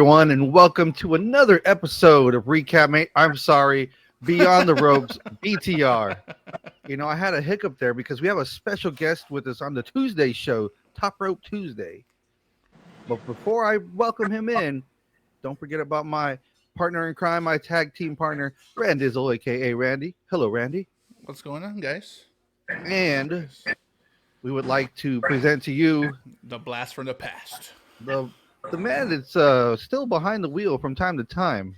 everyone, and welcome to another episode of Recap Mate. I'm sorry, Beyond the Ropes BTR. You know, I had a hiccup there because we have a special guest with us on the Tuesday show, Top Rope Tuesday. But before I welcome him in, don't forget about my partner in crime, my tag team partner, Randizzle, aka Randy. Hello, Randy. What's going on, guys? And we would like to present to you The blast from the past. the man that's still behind the wheel from time to time,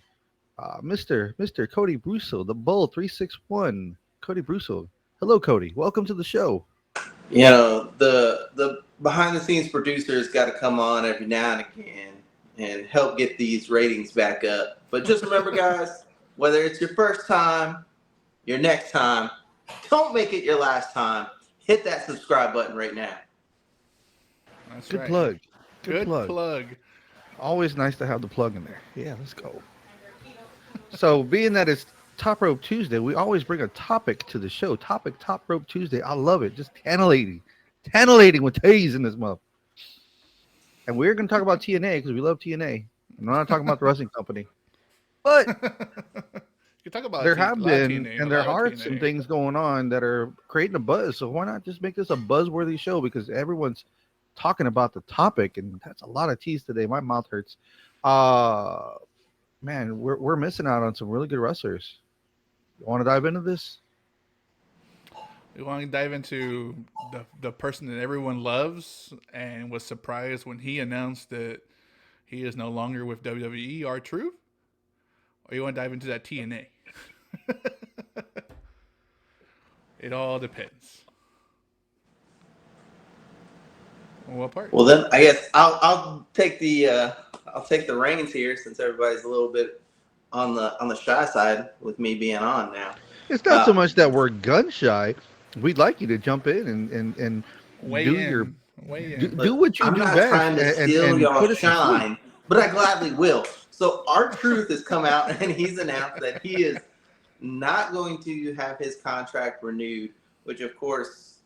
Mr. Cody Brusso, the Bull 361. Cody Brusso. Hello, Cody. Welcome to the show. You know, the behind the scenes producers got to come on every now and again and help get these ratings back up. But just remember, guys, whether it's your first time, your next time, don't make it your last time. Hit that subscribe button right now. That's Good right. plug. Good plug. Always nice to have the plug in there. Yeah, let's go. So, being that it's Top Rope Tuesday, we always bring a topic to the show. Top Rope Tuesday. I love it. Just titillating with T's in this month. And we're going to talk about TNA because we love TNA. And we're not talking about the wrestling company. But You talk about there have been TNA, and there are some things going on that are creating a buzz. So why not just make this a buzzworthy show? Because everyone's talking about the topic, and that's a lot of T's today. My mouth hurts. Man, we're missing out on some really good wrestlers. You want to dive into this? We want to dive into the person that everyone loves and was surprised when he announced that he is no longer with WWE, R-Truth? Or you want to dive into that TNA? It all depends. What part? Well, then I guess I'll take the reins here since everybody's a little bit on the shy side with me being on now. It's not so much that we're gun shy. We'd like you to jump in and Weigh do in. your Look, what you I'm do not best trying to steal and y'all put us to sleep. shine, but I gladly will. So R-Truth has come out and he's announced that he is not going to have his contract renewed, which of course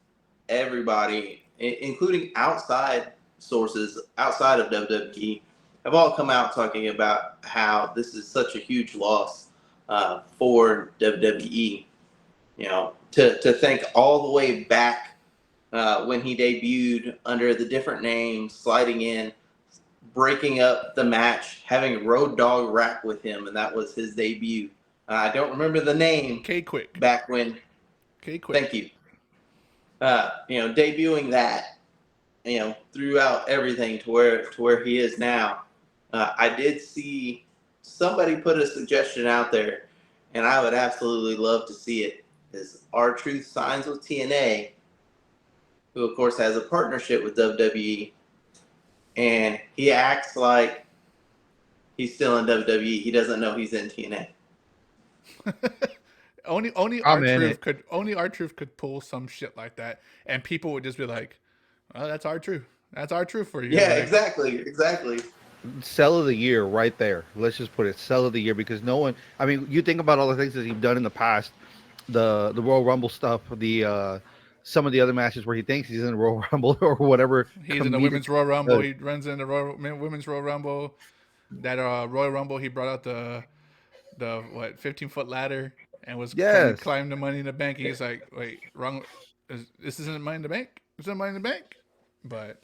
everybody, including outside sources outside of WWE, have all come out talking about how this is such a huge loss for WWE. You know, to think all the way back when he debuted under the different names, sliding in, breaking up the match, having Road Dogg rap with him, and that was his debut. I don't remember the name. K-Quick. Back when. K-Quick. Thank you. Debuting that, throughout everything to where he is now. I did see somebody put a suggestion out there, and I would absolutely love to see it. Is R-Truth signs with TNA, who of course has a partnership with WWE, and he acts like he's still in WWE. He doesn't know he's in TNA. Only R-Truth could pull some shit like that, and people would just be like, "Oh, that's R-Truth. That's R-Truth for you." Yeah, like, exactly. Sell of the year right there. Let's just put it sell of the year because no one. I mean, you think about all the things that he's done in the past, the Royal Rumble stuff, the some of the other matches where he thinks he's in the Royal Rumble or whatever. He's in the Women's Royal Rumble. He runs in the Women's Royal Rumble. That Royal Rumble, he brought out the 15-foot ladder and was trying to climb the Money in the Bank. And he's like, wait, wrong. This isn't Money in the Bank. This isn't Money in the Bank. But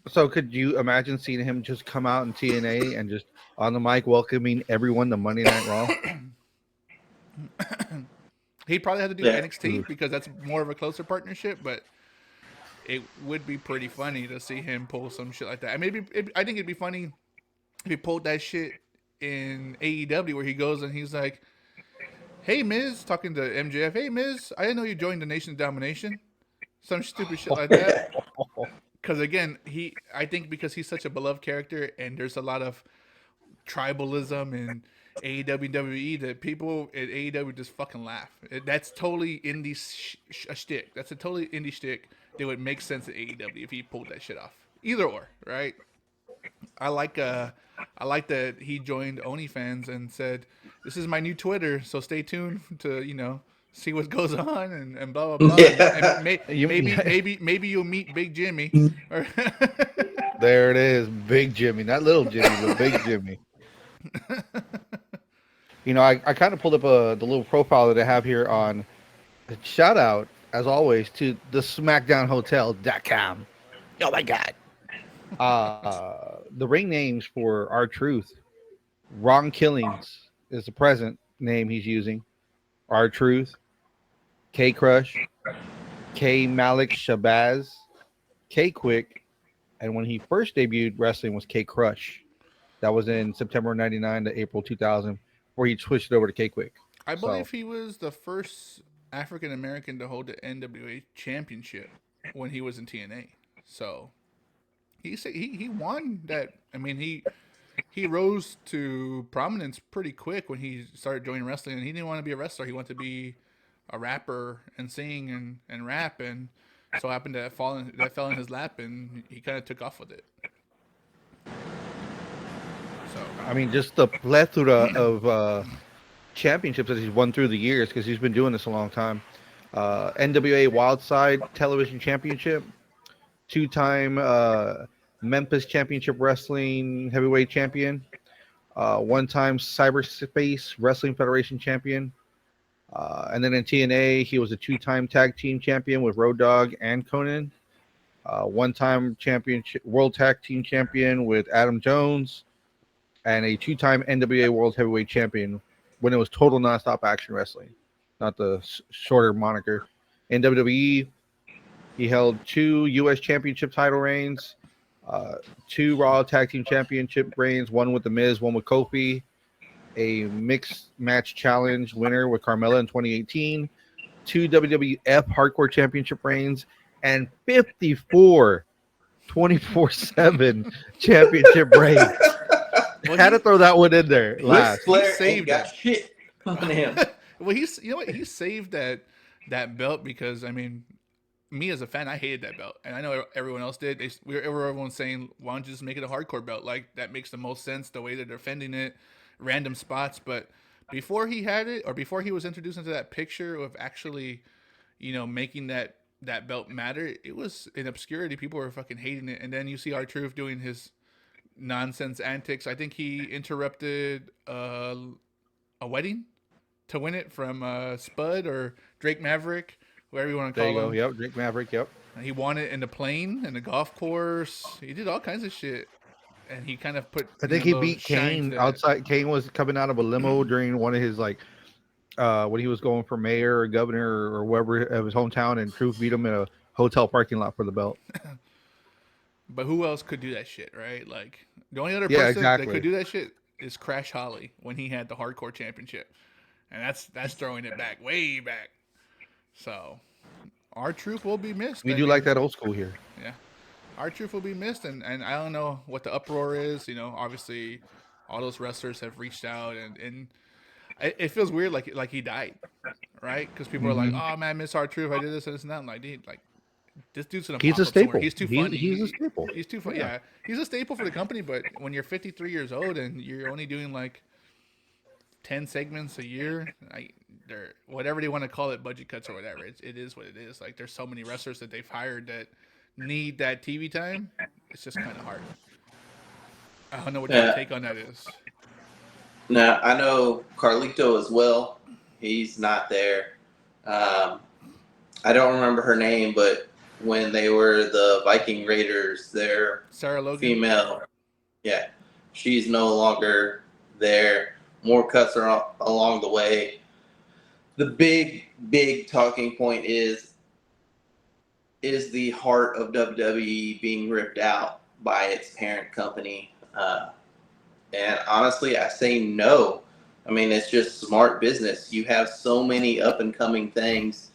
so could you imagine seeing him just come out in TNA and just on the mic welcoming everyone to Monday Night Raw? He'd probably have to do NXT because that's more of a closer partnership, but it would be pretty funny to see him pull some shit like that. And I think it'd be funny if he pulled that shit in AEW where he goes and he's like, "Hey Miz," talking to MJF, "Hey Miz, I didn't know you joined the Nation of Domination." Some stupid shit like that. Because again, I think because he's such a beloved character and there's a lot of tribalism in AEW and WWE that people at AEW just fucking laugh. That's totally indie shtick. That's a totally indie shtick that would make sense at AEW if he pulled that shit off. Either or, right? I like that he joined OnlyFans and said, "This is my new Twitter, so stay tuned to see what goes on and blah blah blah." Yeah. And maybe you'll meet Big Jimmy. There it is, Big Jimmy, not Little Jimmy, but Big Jimmy. You know, I kind of pulled up the little profile that I have here on. Shout out, as always, to the SmackDownHotel.com. Oh my God. The ring names for our truth. Ron Killings is the present name he's using. Our truth. K Crush. K Malik Shabazz. K Quick. And when he first debuted wrestling was K Crush. That was in September '99 to April 2000, where he switched it over to K Quick. I So believe he was the first African American to hold the NWA championship when he was in TNA. So he won that. I mean, he rose to prominence pretty quick when he started joining wrestling, and he didn't want to be a wrestler. He wanted to be a rapper and sing and rap, and so happened that fell in his lap, and he kind of took off with it. So I mean, just the plethora of championships that he's won through the years because he's been doing this a long time. NWA Wildside Television Championship, two-time Memphis Championship Wrestling Heavyweight Champion, one-time Cyberspace Wrestling Federation Champion, and then in TNA he was a two-time Tag Team Champion with Road Dogg and Conan, one-time championship World Tag Team Champion with Adam Jones, and a two-time NWA World Heavyweight Champion when it was Total Nonstop Action Wrestling, not the shorter moniker. In WWE, he held two U.S. Championship title reigns, two Raw Tag Team Championship reigns, one with The Miz, one with Kofi, a Mixed Match Challenge winner with Carmella in 2018, two WWF Hardcore Championship reigns, and 54 24/7 championship reigns. well, Had to throw that one in there Ric last. Flair saved ain't got it. shit on him. well, he's you know what he saved that belt because I mean, me as a fan, I hated that belt, and I know everyone else did. Everyone saying, "Why don't you just make it a hardcore belt? Like that makes the most sense. The way they're defending it, random spots." But before he had it, or before he was introduced into that picture of actually, making that belt matter, it was in obscurity. People were fucking hating it, and then you see R-Truth doing his nonsense antics. I think he interrupted a wedding to win it from Spud or Drake Maverick, whatever you want to There you call go. him. Yep, Drake Maverick. Yep. And he won it in the plane, in the golf course. He did all kinds of shit, and he kind of put I think he little beat shine to Kane that. outside. Kane was coming out of a limo during one of his when he was going for mayor or governor or wherever of his hometown, and Truth beat him in a hotel parking lot for the belt. But who else could do that shit, right? Like the only other Yeah, person that exactly. could do that shit is Crash Holly when he had the hardcore championship, and that's throwing it back, way back. So R-Truth will be missed. We I do mean, like that old school here. yeah, R-Truth will be missed, and I don't know what the uproar is. Obviously, all those wrestlers have reached out, and it feels weird, like he died, right? Because people are like, Hmm. "Oh man, I miss R-Truth. I did this and this and that." I'm like, dude, like this dude's gonna He's pop a up somewhere. staple. He's too funny. He's a staple. He's too funny. Yeah. Yeah, he's a staple for the company. But when you're 53 years old and you're only doing like 10 segments a year, they're whatever they want to call it, budget cuts or whatever. It is what it is. Like there's so many wrestlers that they've hired that need that TV time. It's just kind of hard. I don't know what your Yeah. take on that is. Now I know Carlito as well. He's not there. I don't remember her name, but when they were the Viking Raiders, their Sarah Logan. female, yeah, she's no longer there. More cuts are along the way. The big talking point is the heart of WWE being ripped out by its parent company? And honestly, I say no. I mean, it's just smart business. You have so many up and coming things.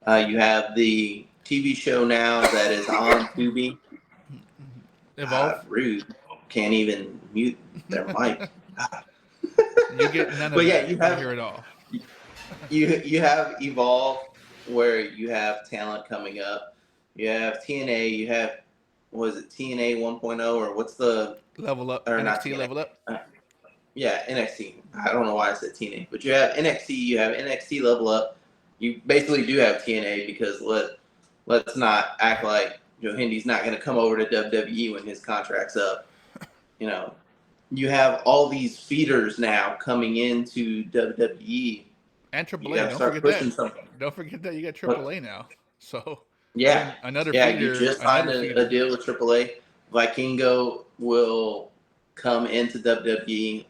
You have the TV show now that is on Tubi. Evolve. Rude. Can't even mute their mic. You get none of But yeah, that. you have hear it all. you have Evolve, where you have talent coming up. You have TNA. You have, what is it, TNA 1.0, or what's the Level up. or not NXT TNA? level up. Yeah, NXT. I don't know why I said TNA, but you have NXT. You have NXT Level Up. You basically do have TNA, because let's not act like Joe Hindy's not going to come over to WWE when his contract's up. you have all these feeders now coming into WWE. And You AAA. got to start pushing something. Don't forget that you got AAA now. So Yeah, again, another yeah. feeder. You just signed a deal with AAA. Vikingo will come into WWE.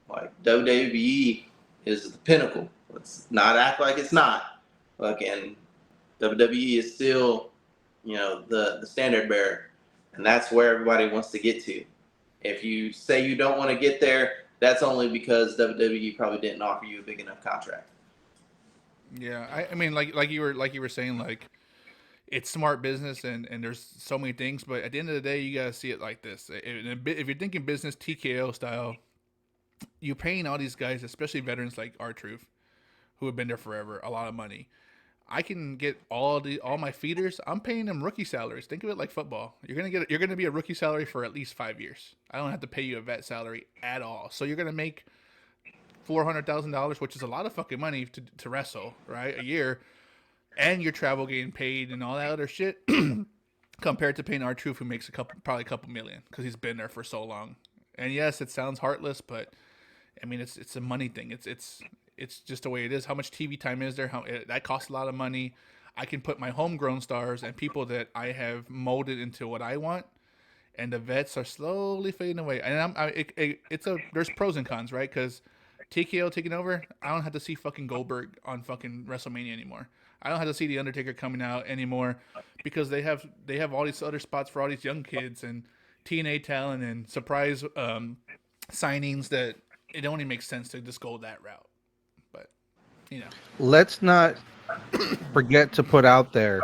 Like WWE is the pinnacle. Let's not act like it's not. Again, WWE is still, the standard bearer, and that's where everybody wants to get to. If you say you don't want to get there, that's only because WWE probably didn't offer you a big enough contract. Yeah, I mean, like you were saying, like it's smart business, and there's so many things, but at the end of the day, you gotta see it like this. If you're thinking business TKO style, you're paying all these guys, especially veterans like R-Truth, who have been there forever, a lot of money. I can get all my feeders. I'm paying them rookie salaries. Think of it like football. You're gonna be a rookie salary for at least 5 years. I don't have to pay you a vet salary at all. So you're gonna make $400,000, which is a lot of fucking money to wrestle, right? A year, and your travel getting paid and all that other shit, compared to paying R-Truth, who makes probably a couple million because he's been there for so long. And yes, it sounds heartless, but I mean it's a money thing. It's just the way it is. How much TV time is there? That costs a lot of money. I can put my homegrown stars and people that I have molded into what I want, and the vets are slowly fading away. And there's pros and cons, right? Because TKO taking over, I don't have to see fucking Goldberg on fucking WrestleMania anymore. I don't have to see the Undertaker coming out anymore, because they have all these other spots for all these young kids and TNA talent and surprise signings that it only makes sense to just go that route. But Let's not forget to put out there,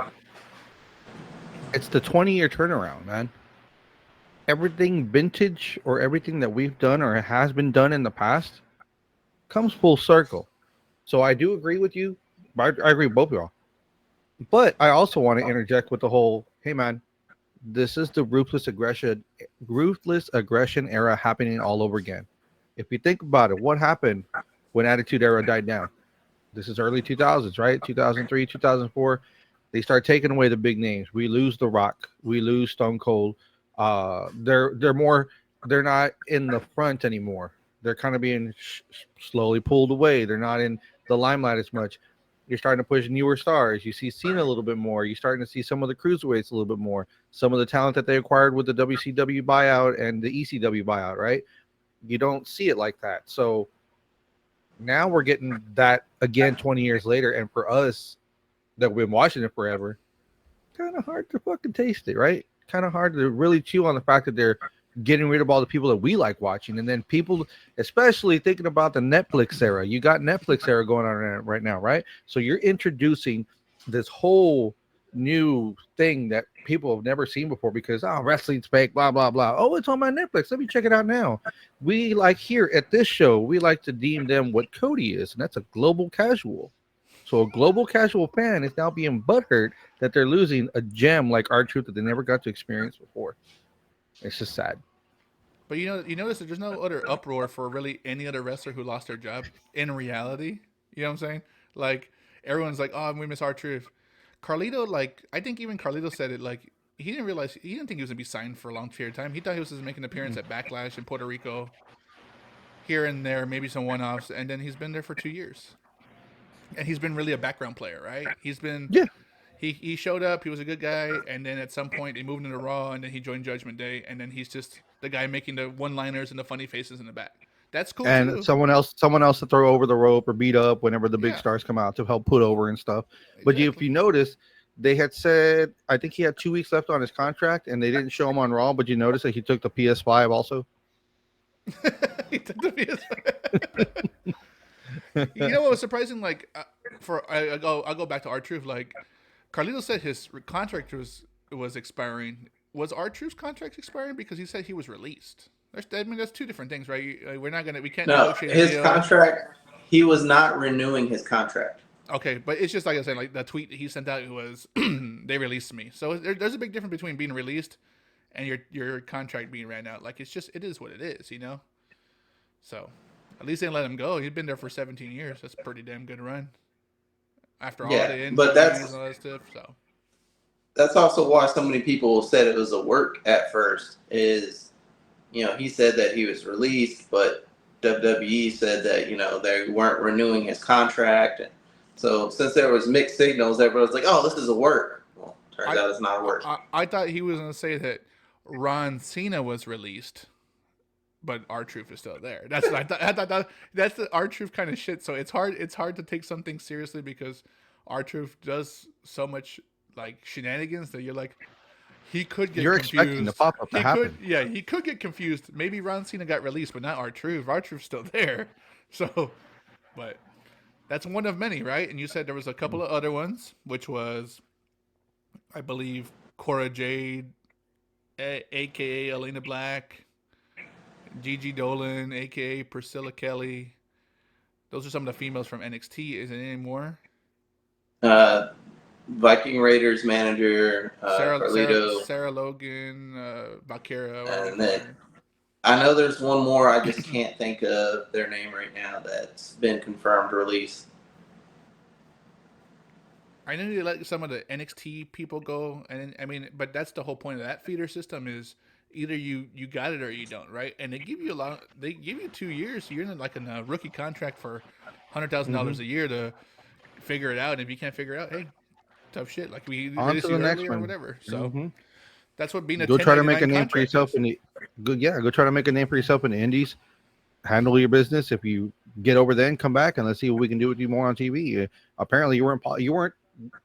it's the 20-year turnaround, man. Everything vintage or everything that we've done or has been done in the past comes full circle. So I do agree with you. I agree with both of y'all. But I also want to interject with the whole, hey man, this is the ruthless aggression era happening all over again. If you think about it, what happened when Attitude Era died down? This is early 2000s, right? 2003, 2004. They start taking away the big names. We lose The Rock. We lose Stone Cold. They're not in the front anymore. They're kind of being slowly pulled away. They're not in the limelight as much. You're starting to push newer stars. You see Cena a little bit more. You're starting to see some of the cruiserweights a little bit more. Some of the talent that they acquired with the WCW buyout and the ECW buyout, right? You don't see it like that. So now we're getting that again 20 years later. And for us that have been watching it forever, kind of hard to fucking taste it, right? Kind of hard to really chew on the fact that they're getting rid of all the people that we like watching. And then people, especially thinking about the Netflix era, you got Netflix era going on right now, right? So you're introducing this whole new thing that people have never seen before because, wrestling's fake, blah, blah, blah. Oh, it's on my Netflix. Let me check it out now. We like here at this show, we like to deem them what Cody is, and that's a global casual. So a global casual fan is now being butthurt that they're losing a gem like R-Truth that they never got to experience before. It's just sad. but you notice that there's no other uproar for really any other wrestler who lost their job in reality. You know what I'm saying? Like everyone's like, "Oh, we miss R-Truth." Carlito, like I think even Carlito said it. Like he didn't think he was gonna be signed for a long period of time. He thought he was just making an appearance at Backlash in Puerto Rico, here and there, maybe some one-offs, and then he's been there for 2 years, and he's been really a background player, right? He's been Yeah. he showed up, he was a good guy, and then at some point he moved into Raw, and then he joined Judgment Day, and then he's just the guy making the one-liners and the funny faces in the back. That's cool And too. someone else to throw over the rope or beat up whenever the big Yeah. stars come out to help put over and stuff. But if Exactly. you notice, they had said I think he had 2 weeks left on his contract, and they didn't show him on Raw. But you notice that he took the PS5 also. He took the PS. You know what was surprising? Like, I'll go back to R-Truth. Like, Carlito said his contract was expiring. Was R-Truth's contract expiring because he said he was released? That's two different things, right? We can't No, negotiate a his deal. contract, he was not renewing his contract. Okay, but it's just like I said, like the tweet that he sent out was they released me. So there's a big difference between being released and your contract being ran out. Like it is what it is, you know. So at least they let him go. He'd been there for 17 years. That's a pretty damn good run. After all the injuries but and all that stuff. So that's also why so many people said it was a work at first. Is he said that he was released, but WWE said that they weren't renewing his contract, and so since there was mixed signals, everybody was like, "Oh, this is a work." Well, turns out it's not a work. I thought he was going to say that Ron Cena was released, but R-Truth is still there. That's what I thought that's the R-Truth kind of shit. So it's hard to take something seriously because R-Truth does so much like shenanigans that you're like, he could get You're confused. expecting the pop up to happen. He could get confused. Maybe Ron Cena got released, but not R-Truth. R-Truth's still there. So, but that's one of many, right? And you said there was a couple of other ones, which was, I believe, Cora Jade, aka Elena Black, Gigi Dolan, aka Priscilla Kelly. Those are some of the females from NXT. Is it any more? Viking Raiders manager, Carlito. Sarah Logan, Valkyra. And then I know there's one more. I just can't think of their name right now that's been confirmed release. I know they let some of the NXT people go, and I mean, but that's the whole point of that feeder system is either you got it or you don't, right? And they give you They give you 2 years. So you're in like a rookie contract for $100,000 a year to figure it out. And if you can't figure it out, hey, tough shit. Like we On to the next earlier one. or whatever. So that's what being a go try to make a 1099 name for yourself is. in the go try to make a name for yourself in the indies. Handle your business. If you get over, then come back and let's see what we can do with you more on TV. Apparently, you weren't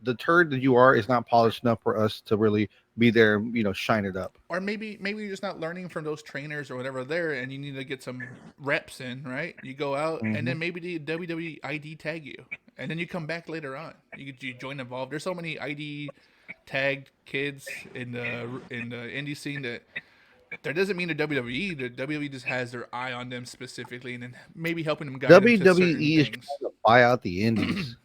the turd that you are is not polished enough for us to really be there. Shine it up. Or maybe you're just not learning from those trainers or whatever there, and you need to get some reps in, right? You go out, and then maybe the WWE ID tag you, and then you come back later on. You join involved. There's so many ID tagged kids in the indie scene that doesn't mean the WWE. The WWE just has their eye on them specifically, and then maybe helping them guide them to certain WWE is things. trying to buy out the indies.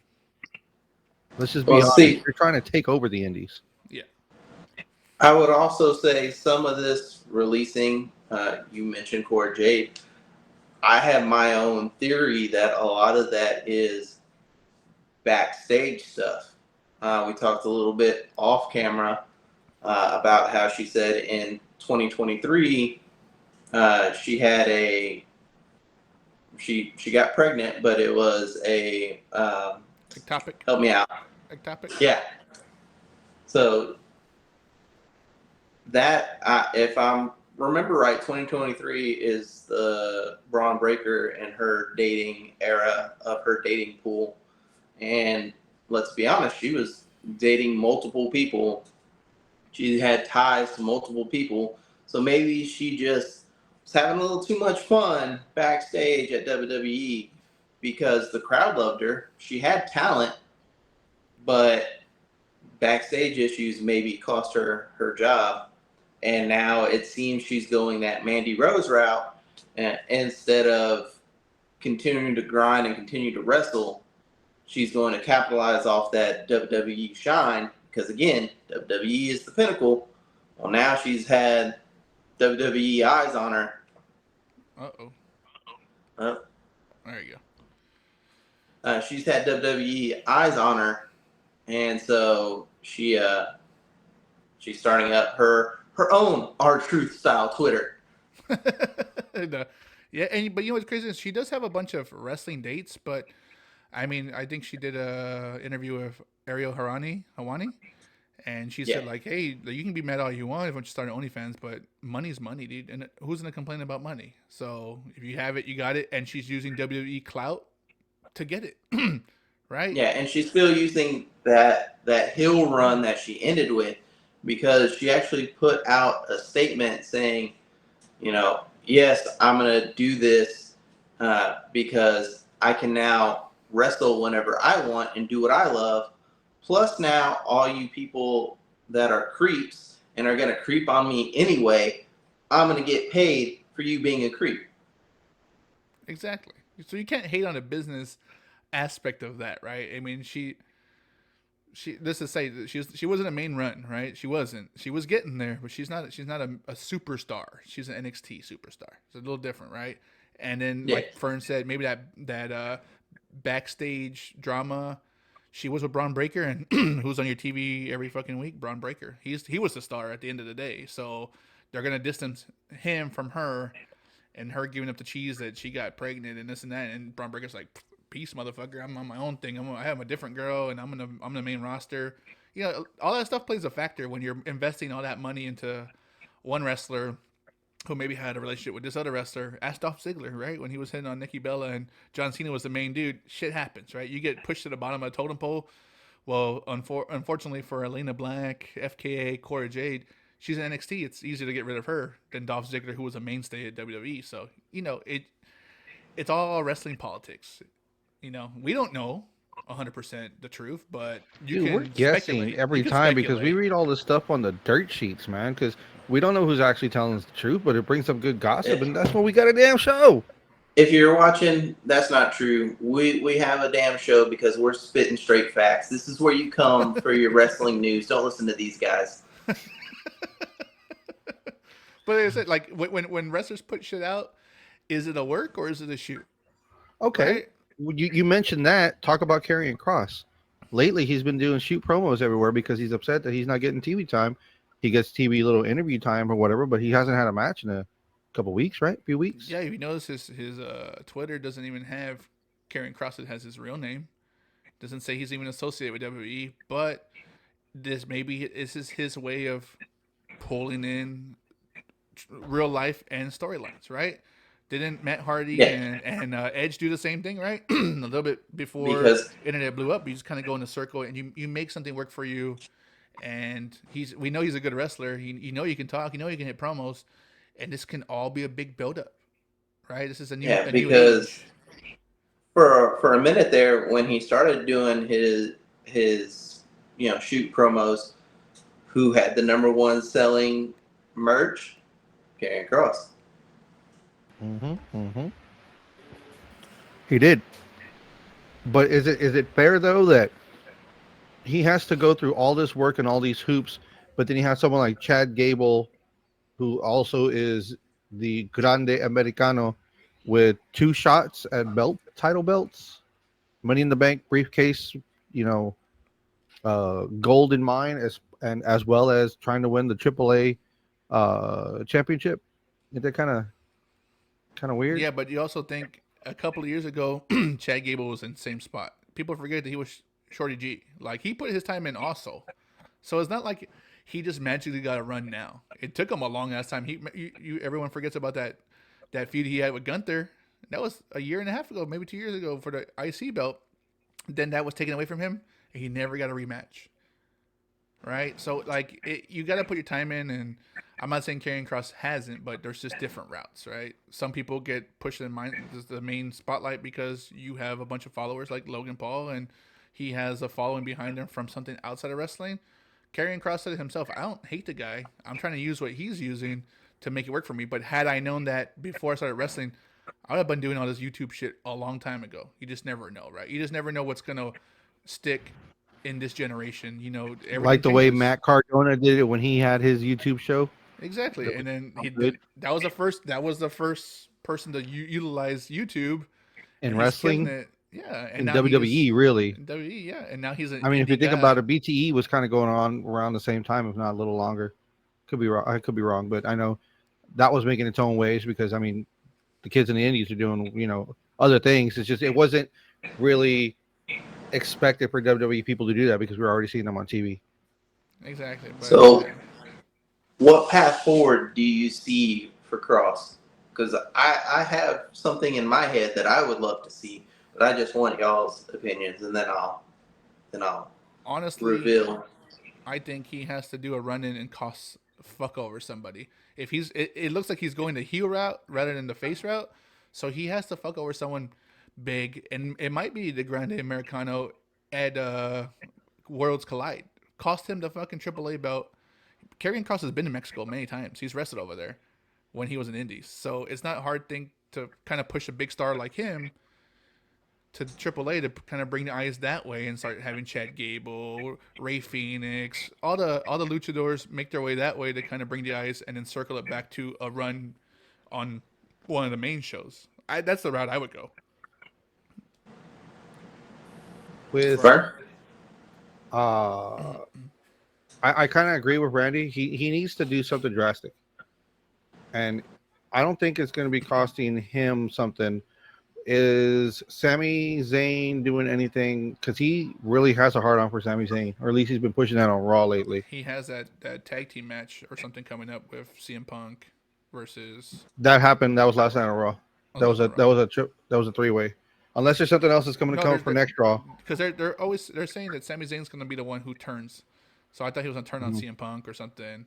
Let's just be Well, honest. see- They're trying to take over the indies. Yeah. I would also say some of this releasing, you mentioned Cora Jade. I have my own theory that a lot of that is backstage stuff. We talked a little bit off camera about how she said in 2023 she had she got pregnant, but it was a Ectopic. help me out. Ectopic. Yeah. So that if I'm remember right, 2023 is the Braun Breaker and her dating era of her dating pool, and let's be honest, she was dating multiple people. She had ties to multiple people, so maybe she just was having a little too much fun backstage at WWE because the crowd loved her. She had talent, but backstage issues maybe cost her her job. And now it seems she's going that Mandy Rose route, and instead of continuing to grind and continue to wrestle, she's going to capitalize off that WWE shine because, again, WWE is the pinnacle. Well, now she's had WWE eyes on her. There you go. She's had WWE eyes on her, and so she's starting up her own R-Truth style Twitter. Yeah, but you know what's crazy is she does have a bunch of wrestling dates, but I mean, I think she did a interview with Ariel Hawani, and she said like, hey, you can be mad all you want if you start an OnlyFans, but money's money, dude, and who's gonna complain about money? So if you have it, you got it, and she's using WWE clout to get it, right? Yeah, and she's still using that heel run that she ended with, because she actually put out a statement saying, yes, I'm going to do this because I can now wrestle whenever I want and do what I love. Plus now all you people that are creeps and are going to creep on me anyway, I'm going to get paid for you being a creep. Exactly. So you can't hate on the business aspect of that, right? I mean, she this is say that she wasn't a main run, right? She wasn't. She was getting there, but she's not a superstar. She's an NXT superstar. It's a little different, right? And then like Fern said, maybe that backstage drama. She was with Braun Breaker, and who's on your TV every fucking week? Braun Breaker. He was the star at the end of the day. So they're gonna distance him from her, and her giving up the cheese that she got pregnant and this and that. And Braun Breaker's like, peace, motherfucker. I'm on my own thing. I have a different girl, and I'm the main roster. You know, all that stuff plays a factor when you're investing all that money into one wrestler who maybe had a relationship with this other wrestler. Ask Dolph Ziggler, right? When he was hitting on Nikki Bella and John Cena was the main dude, shit happens, right? You get pushed to the bottom of the totem pole. Well, unfortunately for Elena Black, FKA, Cora Jade, she's in NXT. It's easier to get rid of her than Dolph Ziggler, who was a mainstay at WWE. So, you know, it's all wrestling politics. You know, we don't know 100% the truth, but Dude, we're guessing every time because we read all this stuff on the dirt sheets, man. Because we don't know who's actually telling us the truth, but it brings up good gossip, and that's why we got a damn show. If you're watching, that's not true. We have a damn show because we're spitting straight facts. This is where you come for your wrestling news. Don't listen to these guys. But like I said, like when wrestlers put shit out, is it a work or is it a shoot? Okay. Right? You mentioned that. Talk about Karrion Kross. Lately, he's been doing shoot promos everywhere because he's upset that he's not getting TV time. He gets TV little interview time or whatever, but he hasn't had a match in a couple weeks, right? A few weeks. Yeah, if you notice, his Twitter doesn't even have Karrion Kross. It has his real name. Doesn't say he's even associated with WWE. But this is his way of pulling in real life and storylines, right? Didn't Matt Hardy and Edge do the same thing, right? A little bit before internet blew up, you just kind of go in a circle and you make something work for you. And we know he's a good wrestler. You know you can talk. You know you can hit promos, and this can all be a big buildup, right? This is a new because for a minute there when he started doing his shoot promos, who had the #1 selling merch? Karrion Kross. He did. But is it fair though that he has to go through all this work and all these hoops, but then you have someone like Chad Gable, who also is the Grande Americano, with 2 shots at title belts, Money in the Bank briefcase, gold in mind, as well as trying to win the AAA championship. Isn't that kind of weird? Yeah, but you also think a couple of years ago, Chad Gable was in the same spot. People forget that he was Shorty G. Like, he put his time in also. So it's not like he just magically got a run now. It took him a long ass time. Everyone forgets about that feud he had with Gunther. That was a year and a half ago, maybe 2 years ago, for the IC belt. Then that was taken away from him, and he never got a rematch. Right? So, like, you got to put your time in, and I'm not saying Karrion Kross hasn't, but there's just different routes, right? Some people get pushed in the main spotlight because you have a bunch of followers like Logan Paul, and he has a following behind him from something outside of wrestling. Karrion Kross said it himself, I don't hate the guy. I'm trying to use what he's using to make it work for me. But had I known that before I started wrestling, I would have been doing all this YouTube shit a long time ago. You just never know, right? You just never know what's going to stick in this generation. Like the way Matt Cardona did it when he had his YouTube show. Exactly. And then that was the first person to utilize YouTube in wrestling. Yeah, and in WWE, really. In WWE, yeah, and now he's an. I mean, if you think about it, BTE was kind of going on around the same time, if not a little longer. Could be wrong. I could be wrong, but I know that was making its own waves because I mean, the kids in the Indies are doing other things. It's just it wasn't really expected for WWE people to do that because we're already seeing them on TV. Exactly. So, what path forward do you see for Kross? Because I have something in my head that I would love to see. But I just want y'all's opinions, and then I'll honestly reveal. I think he has to do a run-in and fuck over somebody. If it looks like he's going the heel route rather than the face route, so he has to fuck over someone big, and it might be the Grande Americano at Worlds Collide. Cost him the fucking AAA belt. Karrion Kross has been to Mexico many times. He's wrestled over there when he was in Indies, so it's not a hard thing to kind of push a big star like him to AAA to kind of bring the eyes that way and start having Chad Gable, Ray Phoenix, all the luchadors make their way that way to kind of bring the eyes and then circle it back to a run on one of the main shows. That's the route I would go. I kind of agree with Randy. He needs to do something drastic. and I don't think it's going to be costing him something. Is Sami Zayn doing anything? Because he really has a hard on for Sami Zayn, or at least he's been pushing that on Raw lately. He has that tag team match or something coming up with CM Punk versus. That happened. That was last night on Raw. Oh, That that was was a on Raw. that was a trip. That was a 3-way. Unless there's something else that's coming to No, come for next Raw. because they're saying that Sami Zayn's going to be the one who turns. So I thought he was going to turn on CM Punk or something,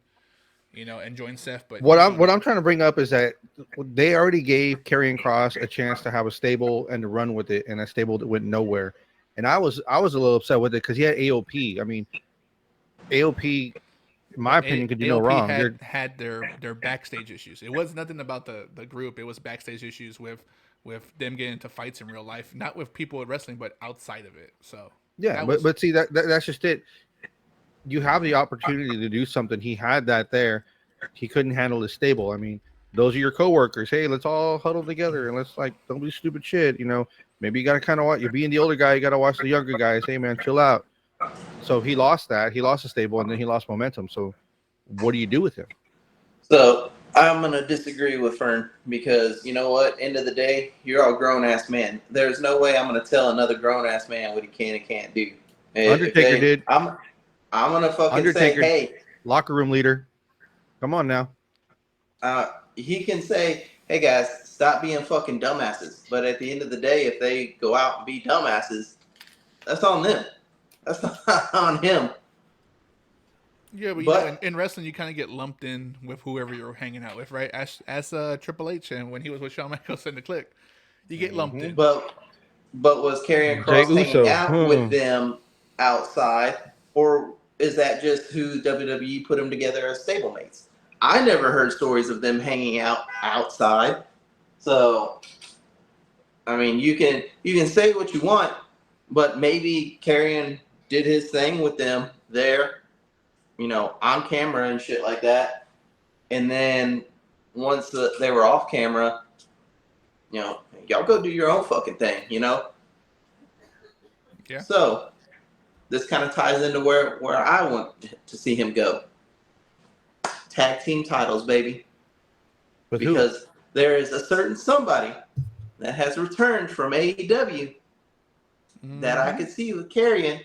and join Seth. But What I'm trying to bring up is that they already gave Karrion Cross a chance to have a stable and to run with it, and a stable that went nowhere. And I was a little upset with it because he had AOP. I mean, AOP, in my opinion, could do no AOP wrong. had their backstage issues. It was nothing about the group. It was backstage issues with them getting into fights in real life, not with people at wrestling, but outside of it. So Yeah, but see that's just it. You have the opportunity to do something. He had that there. He couldn't handle the stable. I mean, those are your coworkers. Hey, let's all huddle together and let's don't do stupid shit. Maybe you gotta kind of watch. You're being the older guy. You gotta watch the younger guys. Hey, man, chill out. So he lost that. He lost the stable, and then he lost momentum. So what do you do with him? So I'm gonna disagree with Fern because you know what? End of the day, you're all grown ass men. There's no way I'm gonna tell another grown ass man what he can and can't do. Undertaker did. I'm gonna fucking Undertaker, say, hey, locker room leader. Come on now. he can say, hey guys, stop being fucking dumbasses. But at the end of the day, if they go out and be dumbasses, that's on them. That's not on him. Yeah, but in wrestling, you kind of get lumped in with whoever you're hanging out with, right? As Triple H and when he was with Shawn Michaels in the Click, you get lumped in. But was Karrion Jey Cross Uso. hanging out with them outside, or is that just who WWE put them together as stablemates? I never heard stories of them hanging out outside. So, I mean, you can say what you want, but maybe Karrion did his thing with them there, on camera and shit like that. And then once they were off camera, y'all go do your own fucking thing, Yeah. So this kind of ties into where I want to see him go. Tag team titles, baby. But because there is a certain somebody that has returned from AEW that I could see with Karrion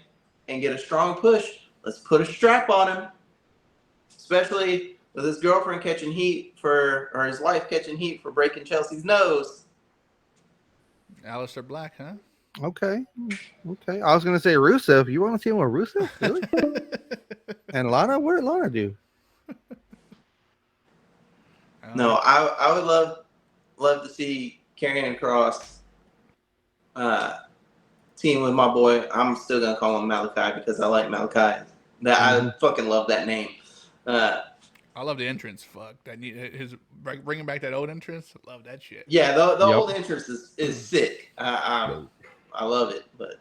and get a strong push. Let's put a strap on him, especially with his girlfriend catching heat or his wife catching heat for breaking Chelsea's nose. Aleister Black, huh? Okay. I was gonna say Rusev. You want to see him with Rusev? Really? And Lana? What did Lana do? No, I would love to see Karrion Cross team with my boy. I'm still gonna call him Malachi because I like Malachi. I fucking love that name. I love the entrance. Fuck that. His bringing back that old entrance. Love that shit. Yeah, the old entrance is sick. I love it. But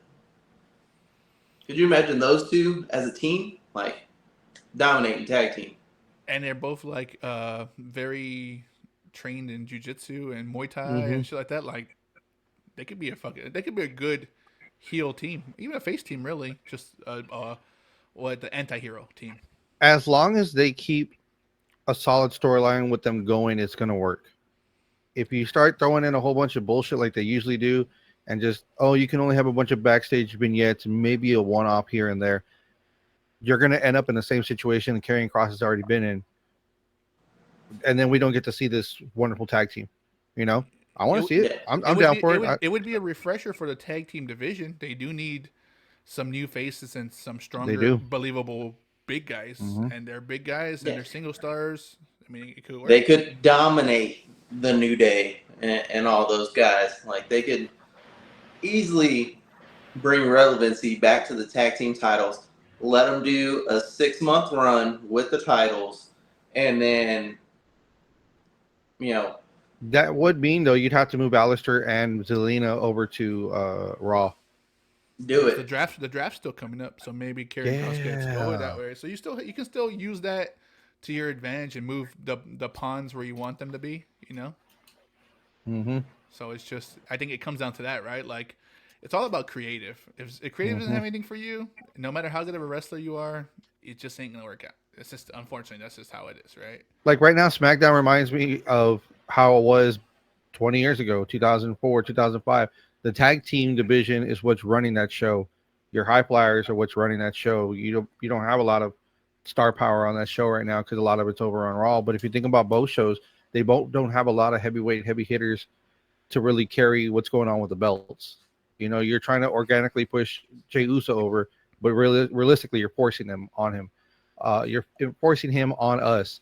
could you imagine those two as a team, like dominating tag team? And they're both like very trained in jiu-jitsu and Muay Thai and shit like that. Like they could be a good heel team, even a face team, really. Just the anti-hero team. As long as they keep a solid storyline with them going, it's gonna work. If you start throwing in a whole bunch of bullshit like they usually do, and just you can only have a bunch of backstage vignettes, maybe a one-off here and there, you're gonna end up in the same situation that Karrion Cross has already been in, and then we don't get to see this wonderful tag team. I want to see it. I'm down for it. It would be a refresher for the tag team division. They do need some new faces and some stronger, believable big guys, and they're big guys and they're single stars. I mean, it could work. They could dominate the New Day and all those guys. Like they could easily bring relevancy back to the tag team titles. Let them do a 6-month run with the titles, and then that would mean though you'd have to move Aleister and Zelina over to Raw. Do it. The draft's still coming up, so maybe Karrion Cross gets go that way. So you can still use that to your advantage and move the pawns where you want them to be. So it's just, I think it comes down to that, right? Like, it's all about creative. If creative doesn't have anything for you, no matter how good of a wrestler you are, it just ain't gonna work out. It's just unfortunately that's just how it is, right? Like right now, SmackDown reminds me of how it was 20 years ago, 2004, 2005. The tag team division is what's running that show. Your high flyers are what's running that show. You don't have a lot of star power on that show right now because a lot of it's over on Raw. But if you think about both shows, they both don't have a lot of heavy hitters to really carry what's going on with the belts. You're trying to organically push Jey Uso over, but really, realistically, you're forcing them on him. You're forcing him on us.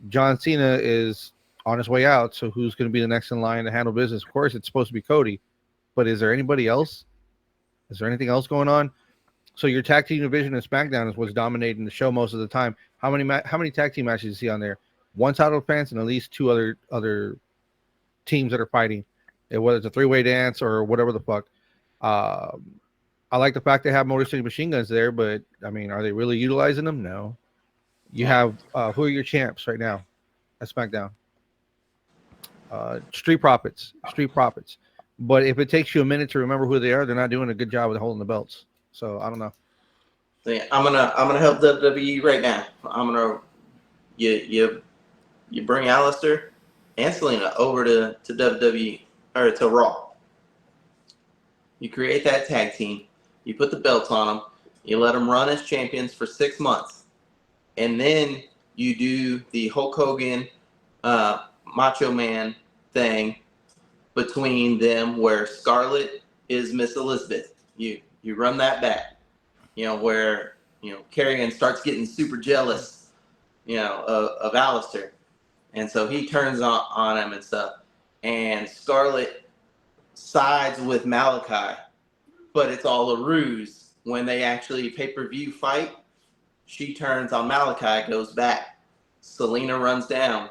John Cena is on his way out, so who's going to be the next in line to handle business? Of course, it's supposed to be Cody, but is there anybody else? Is there anything else going on? So your tag team division in SmackDown is what's dominating the show most of the time. How many tag team matches do you see on there? One title defense and at least two other teams that are fighting, whether it's a three-way dance or whatever the fuck. I like the fact they have Motor City Machine Guns there, but I mean, are they really utilizing them? No. You have who are your champs right now at SmackDown? Street Profits. But if it takes you a minute to remember who they are, they're not doing a good job with holding the belts. So I don't know. So yeah, I'm gonna help WWE right now. I'm gonna you bring Alistair and Selena over to WWE or to Raw. You create that tag team. You put the belts on them. You let them run as champions for 6 months, and then you do the Hulk Hogan, Macho Man thing between them, where Scarlett is Miss Elizabeth. You run that back. Where Karrion starts getting super jealous, of Alistair, and so he turns on him and stuff. And Scarlett sides with Malachi, but it's all a ruse. When they actually pay-per-view fight, she turns on Malachi, goes back. Selena runs down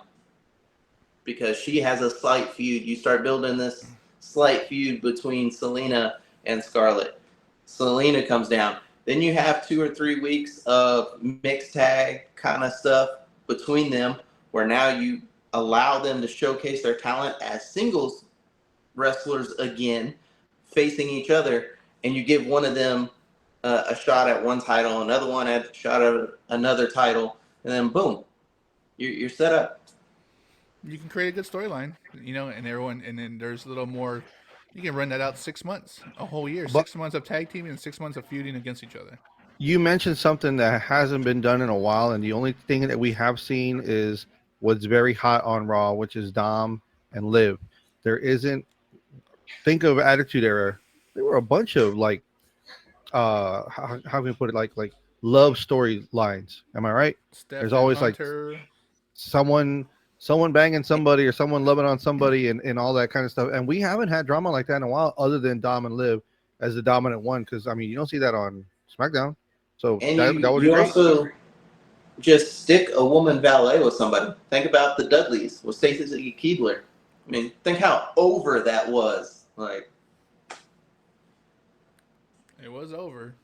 because she has a slight feud. You start building this slight feud between Selena and Scarlett. Selena comes down. Then you have 2 or 3 weeks of mixed tag kind of stuff between them, where now you allow them to showcase their talent as singles wrestlers again, facing each other, and you give one of them a shot at one title, another one at a shot at another title, and then boom, you're set up. You can create a good storyline, and then there's a little more. You can run that out 6 months, a whole year, But 6 months of tag teaming and 6 months of feuding against each other. you mentioned something that hasn't been done in a while, and the only thing that we have seen is what's very hot on Raw, which is Dom and Liv. There isn't. Think of Attitude Era. There were a bunch of how can we put it, like love storylines. Am I right? Steph There's and always Hunter. like someone banging somebody or someone loving on somebody and all that kind of stuff. And we haven't had drama like that in a while, other than Dom and Liv as the dominant one. Because I mean, you don't see that on SmackDown. So And that would be you great. also just stick a woman valet with somebody. Think about the Dudleys with Stacey Keibler. I mean, think how over that was. Like, It was over,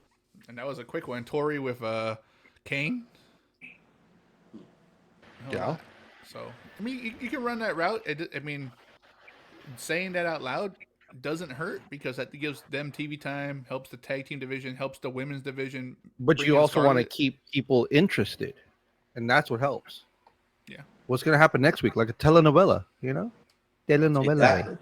and that was a quick one. Tori with Kane. Yeah. So I mean, you can run that route. I mean, saying that out loud doesn't hurt because that gives them TV time, helps the tag team division, helps the women's division. But bring you in also want to Scarlett. keep people interested, and that's what helps. Yeah. What's going to happen next week? Like a telenovela, telenovela. exactly.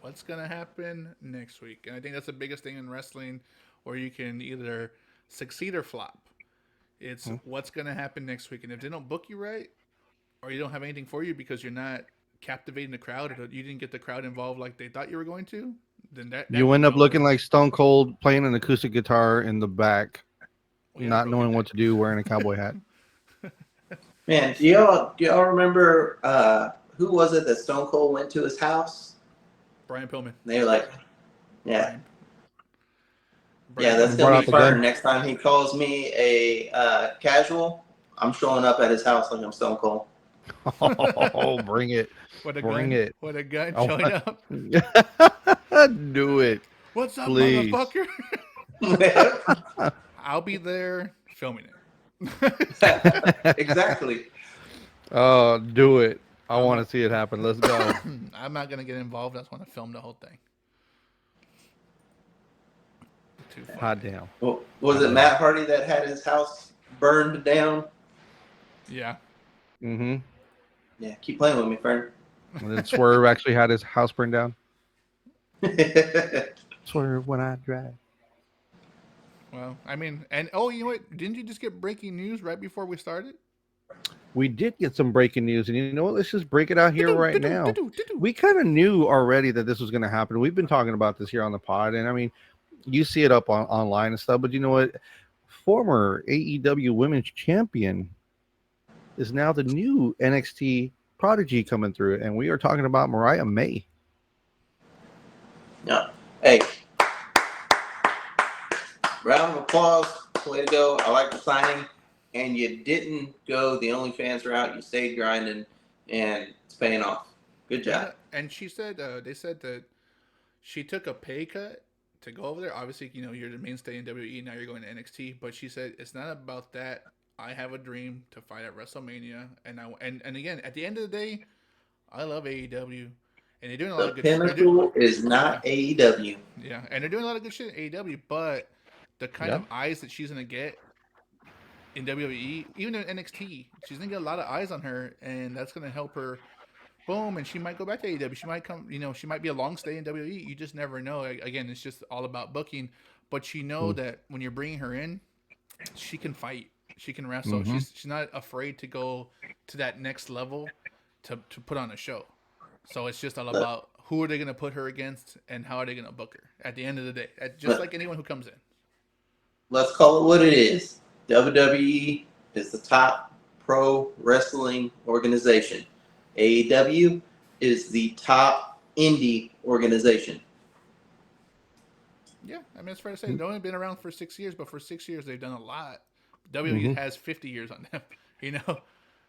What's gonna happen next week? And I think that's the biggest thing in wrestling, where you can either succeed or flop. It's what's gonna happen next week, and if they don't book you right, or you don't have anything for you because you're not captivating the crowd, or you didn't get the crowd involved like they thought you were going to, then that You week's end up over. looking like Stone Cold playing an acoustic guitar in the back, We had a not broken knowing neck. what to do, wearing a cowboy hat. Man, do y'all remember who was it that Stone Cold went to his house? Brian Pillman. They were like, yeah. Brian Yeah, that's And brought gonna out be the fun. gun. Next time he calls me a casual, I'm showing up at his house like I'm Stone Cold. Oh, bring it. With a Bring gun. it. With a gun I showing up. Do it. What's up, Please. motherfucker? I'll be there filming it. Exactly. Oh, do it. I want to see it happen. Let's go. I'm not gonna get involved. I just want to film the whole thing. Too funny. Hot damn. Well, was it Matt Hardy that had his house burned down? Yeah. Mm-hmm. Yeah, keep playing with me, Fern. And then Swerve actually had his house burned down. Swerve when I drive. Well, I mean, and oh, you know what? Didn't you just get breaking news right before we started? We did get some breaking news, and you know what? Let's just break it out here Do-do, right do-do, now. do-do, do-do. We kind of knew already that this was going to happen. We've been talking about this here on the pod, and I mean, you see it up online and stuff. But you know what? Former AEW Women's Champion is now the new NXT prodigy coming through, and we are talking about Mariah May. Yeah. Hey, round of applause. Way to go. I like the signing. And you didn't go the OnlyFans route. You stayed grinding, and it's paying off. Good job. Yeah, and she said they said that she took a pay cut to go over there. Obviously, you know, you're the mainstay in WWE. Now you're going to NXT. But she said it's not about that. I have a dream to fight at WrestleMania, and again, at the end of the day, I love AEW, and they're doing a lot The of good shit. pinnacle is not Yeah, AEW. yeah, and they're doing a lot of good shit in AEW. But the kind Yeah. of eyes that she's gonna get in WWE, even in NXT, she's gonna get a lot of eyes on her, and that's gonna help her. Boom, and she might go back to AEW. She might come, you know, she might be a long stay in WWE. You just never know. Again, it's just all about booking. But you know that when you're bringing her in, she can fight, she can wrestle. Mm-hmm. She's not afraid to go to that next level to put on a show. So it's just all about who are they going to put her against and how are they going to book her at the end of the day. Just like anyone who comes in. Let's call it what it is. WWE is the top pro wrestling organization. AEW is the top indie organization. Yeah, I mean, it's fair to say they've only been around for 6 years, but for 6 years they've done a lot. WWE Mm-hmm. has 50 years on them, you know.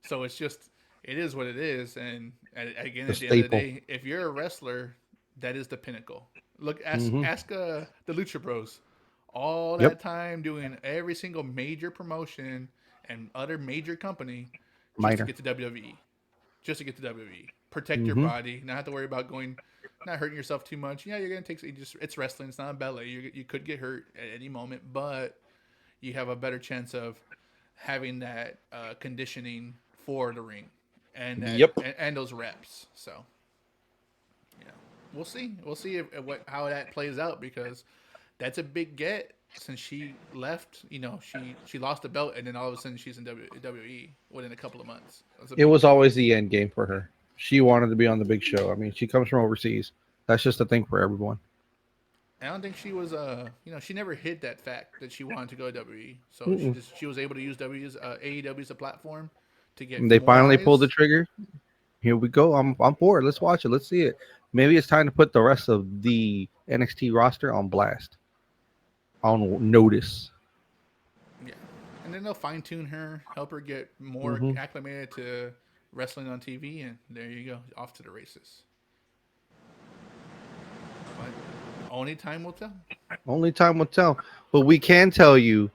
So it's just it is what it is, and again, The at the end of the staple. day, if you're a wrestler, that is the pinnacle. Look, Mm-hmm. ask the Lucha Bros. All Yep. that time doing every single major promotion and other major company just to Minor. get to WWE, just to get to WWE. Protect your Mm-hmm. body, not have to worry about going, not hurting yourself too much. Yeah, you're gonna take it's wrestling. It's not a ballet. You could get hurt at any moment, but you have a better chance of having that conditioning for the ring and Yep. and those reps. So yeah, we'll see. We'll see how that plays out because that's a big get since she left. You know, she lost the belt and then all of a sudden she's in WWE within a couple of months. That's a It big was get. always the end game for her. She wanted to be on the big show. I mean, she comes from overseas. That's just a thing for everyone. I don't think she was you know, she never hid that fact that she wanted to go to WWE. So Mm-mm. she was able to use AEW as a platform to get And they more finally pulled the eyes. trigger. Here we go. I'm bored. Let's watch it. Let's see it. Maybe it's time to put the rest of the NXT roster on blast, on notice. Yeah. And then they'll fine tune her, help her get more Mm-hmm. acclimated to wrestling on TV, and there you go, off to the races. But only time will tell. Only time will tell. But we can tell you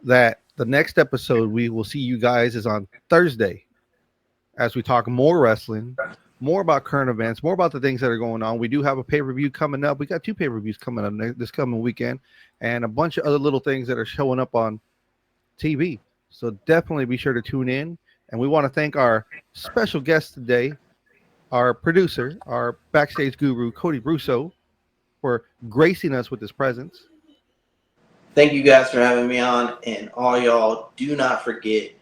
that the next episode we will see you guys is on Thursday as we talk more wrestling, more about current events, more about the things that are going on. We do have a pay-per-view coming up. We got 2 pay-per-views coming up this coming weekend and a bunch of other little things that are showing up on TV. So definitely be sure to tune in. And we want to thank our special guest today, our producer, our backstage guru, Cody Russo, for gracing us with his presence. Thank you guys for having me on. And all y'all, do not forget,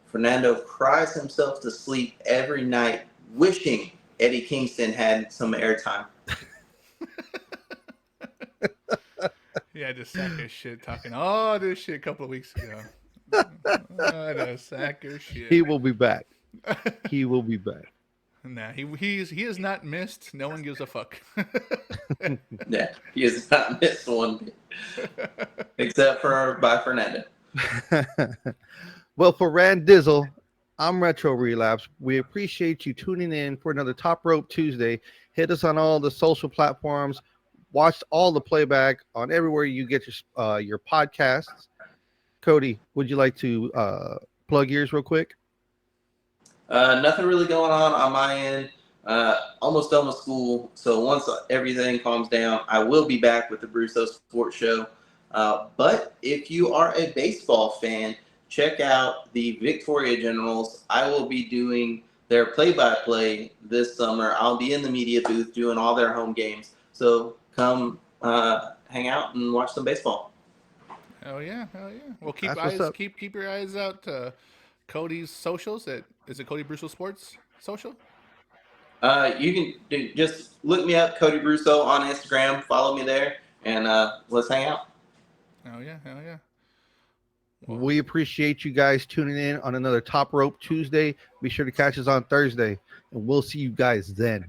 Fernando cries himself to sleep every night wishing Eddie Kingston had some airtime. Yeah, just sack his shit talking all this shit a couple of weeks ago. What a sack of shit. He will be back. He will be back. Nah, he is not missed. No one gives a fuck. Yeah, he has not missed one except for by Fernando. Well, for Rand Dizzle, I'm Retro Relapse. We appreciate you tuning in for another Top Rope Tuesday. Hit us on all the social platforms. Watch all the playback on everywhere you get your podcasts. Cody, would you like to plug yours real quick? Nothing really going on my end. Almost done with school, so once everything calms down, I will be back with the Brusso Sports Show. But if you are a baseball fan, check out the Victoria Generals. I will be doing their play-by-play this summer. I'll be in the media booth doing all their home games. So come hang out and watch some baseball. Hell yeah, hell yeah. Well, That's what's up. keep your eyes out to Cody's socials. Is it Cody Brussel Sports social? You can just look me up, Cody Brusso, on Instagram. Follow me there, and let's hang out. Hell yeah, hell yeah. We appreciate you guys tuning in on another Top Rope Tuesday. Be sure to catch us on Thursday, and we'll see you guys then.